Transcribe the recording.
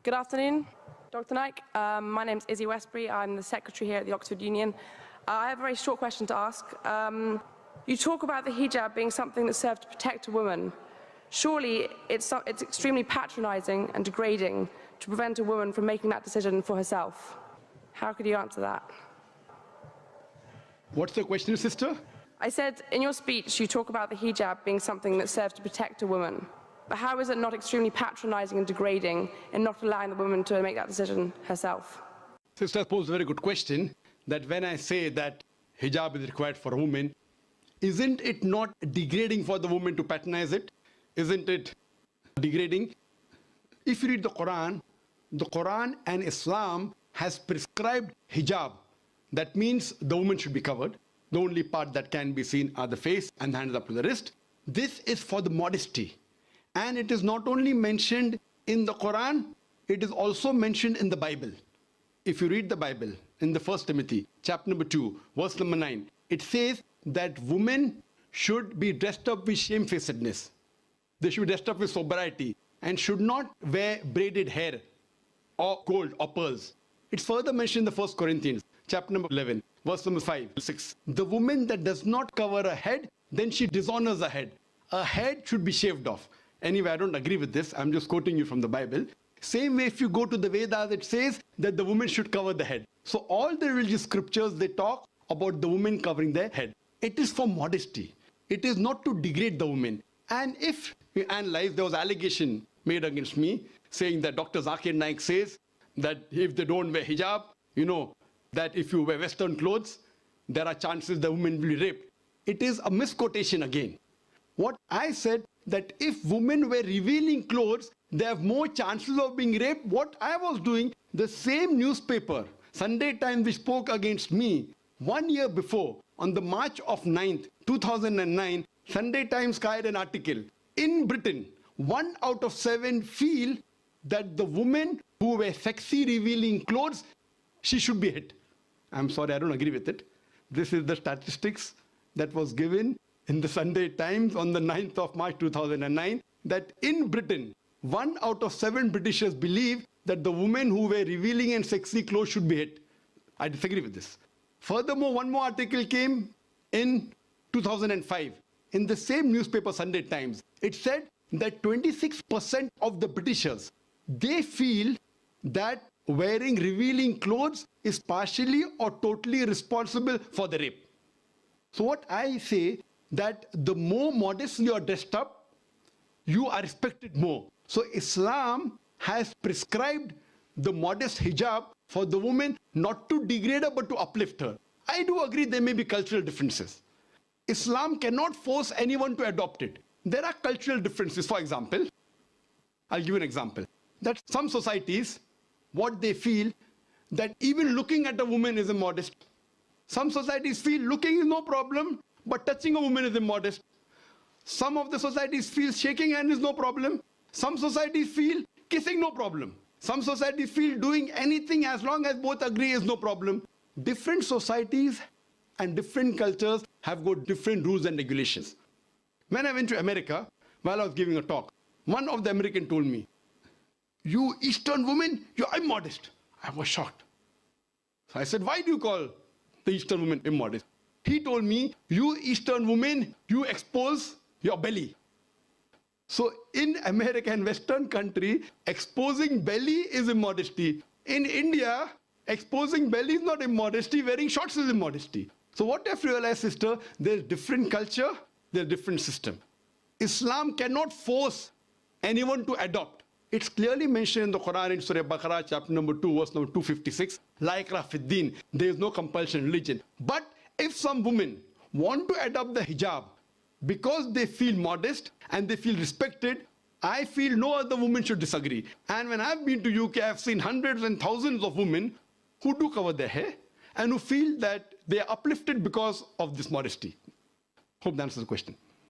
Good afternoon, Dr. Naik. My name is Izzy Westbury. I'm the secretary here at the Oxford Union. I have a very short question to ask. You talk about the hijab being something that serves to protect a woman. Surely it's extremely patronizing and degrading to prevent a woman from making that decision for herself. How could you answer that? What's the question, sister? I said, in your speech, you talk about the hijab being something that serves to protect a woman. But how is it not extremely patronizing and degrading in not allowing the woman to make that decision herself? Sister posed a very good question, that when I say that hijab is required for a woman, isn't it not degrading for the woman to patronize it? Isn't it degrading? If you read the Quran and Islam has prescribed hijab. That means the woman should be covered. The only part that can be seen are the face and the hands up to the wrist. This is for the modesty. And it is not only mentioned in the Quran, it is also mentioned in the Bible. If you read the Bible in the 1 Timothy, chapter number 2, verse number 9, it says that women should be dressed up with shamefacedness. They should be dressed up with sobriety and should not wear braided hair or gold or pearls. It's further mentioned in the 1 Corinthians, chapter number 11, verse number 5, 6. The woman that does not cover her head, then she dishonors her head. Her head should be shaved off. Anyway, I don't agree with this. I'm just quoting you from the Bible. Same way, if you go to the Vedas, it says that the woman should cover the head. So all the religious scriptures, they talk about the woman covering their head. It is for modesty. It is not to degrade the woman. And if you analyze, there was allegation made against me saying that Dr. Zakir Naik says that if they don't wear hijab, you know, that if you wear Western clothes, there are chances the woman will be raped. It is a misquotation again. What I said, that if women wear revealing clothes, they have more chances of being raped. What I was doing, the same newspaper, Sunday Times, which spoke against me 1 year before, on the March of 9th, 2009, Sunday Times carried an article. In Britain, 1 out of 7 feel that the women who wear sexy revealing clothes, she should be hit. I'm sorry, I don't agree with it. This is the statistics that was given in the Sunday Times on the 9th of March 2009, that in Britain, 1 out of 7 Britishers believe that the women who wear revealing and sexy clothes should be hit. I disagree with this. Furthermore, one more article came in 2005 in the same newspaper, Sunday Times. It said that 26% of the Britishers, they feel that wearing revealing clothes is partially or totally responsible for the rape. So what I say, that the more modest you are dressed up, you are respected more. So Islam has prescribed the modest hijab for the woman, not to degrade her but to uplift her. I do agree there may be cultural differences. Islam cannot force anyone to adopt it. There are cultural differences. For example, I'll give you an example. That some societies, what they feel, that even looking at a woman is immodest. Some societies feel looking is no problem, but touching a woman is immodest. Some of the societies feel shaking hand is no problem. Some societies feel kissing no problem. Some societies feel doing anything as long as both agree is no problem. Different societies and different cultures have got different rules and regulations. When I went to America, while I was giving a talk, one of the Americans told me, "You Eastern women, you're immodest." I was shocked. So I said, "Why do you call the Eastern woman immodest?" He told me, "You Eastern women, you expose your belly." So in America and Western country, exposing belly is immodesty. In India, exposing belly is not immodesty, wearing shorts is immodesty. So what I've realized, sister, there's different culture, there's different system. Islam cannot force anyone to adopt. It's clearly mentioned in the Quran in Surah Baqarah, chapter number 2, verse number 256, La ikraha fid din, there is no compulsion in religion. But if some women want to adopt the hijab because they feel modest and they feel respected, I feel no other woman should disagree. And when I've been to UK, I've seen hundreds and thousands of women who do cover their hair and who feel that they are uplifted because of this modesty. Hope that answers the question.